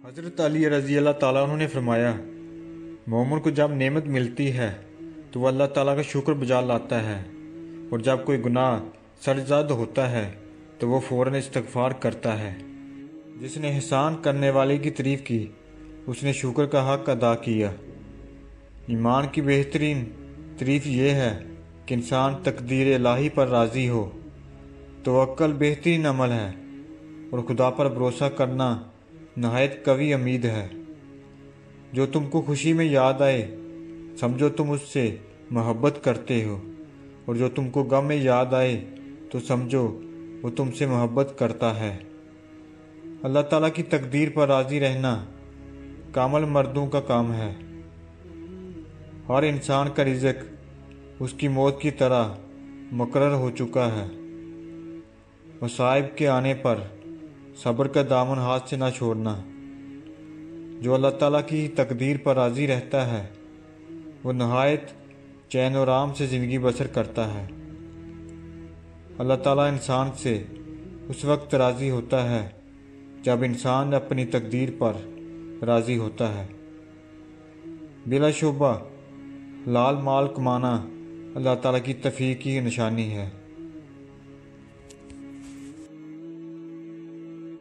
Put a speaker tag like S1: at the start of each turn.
S1: حضرت علی رضی اللہ تعالیٰ عنہ نے فرمایا، مومن کو جب نعمت ملتی ہے تو وہ اللہ تعالیٰ کا شکر بجا لاتا ہے، اور جب کوئی گناہ سرزد ہوتا ہے تو وہ فوراً استغفار کرتا ہے۔ جس نے احسان کرنے والے کی تعریف کی اس نے شکر کا حق ادا کیا۔ ایمان کی بہترین تعریف یہ ہے کہ انسان تقدیر الہی پر راضی ہو۔ توکل بہترین عمل ہے اور خدا پر بھروسہ کرنا نہایت قوی امید ہے۔ جو تم کو خوشی میں یاد آئے سمجھو تم اس سے محبت کرتے ہو، اور جو تم کو غم میں یاد آئے تو سمجھو وہ تم سے محبت کرتا ہے۔ اللہ تعالیٰ کی تقدیر پر راضی رہنا کامل مردوں کا کام ہے۔ ہر انسان کا رزق اس کی موت کی طرح مقرر ہو چکا ہے۔ مصائب کے آنے پر صبر کا دامن ہاتھ سے نہ چھوڑنا۔ جو اللہ تعالیٰ کی تقدیر پر راضی رہتا ہے وہ نہایت چین و آرام سے زندگی بسر کرتا ہے۔ اللہ تعالیٰ انسان سے اس وقت راضی ہوتا ہے جب انسان اپنی تقدیر پر راضی ہوتا ہے۔ بلا شبہ حلال مال کمانا اللہ تعالیٰ کی توفیق کی نشانی ہے۔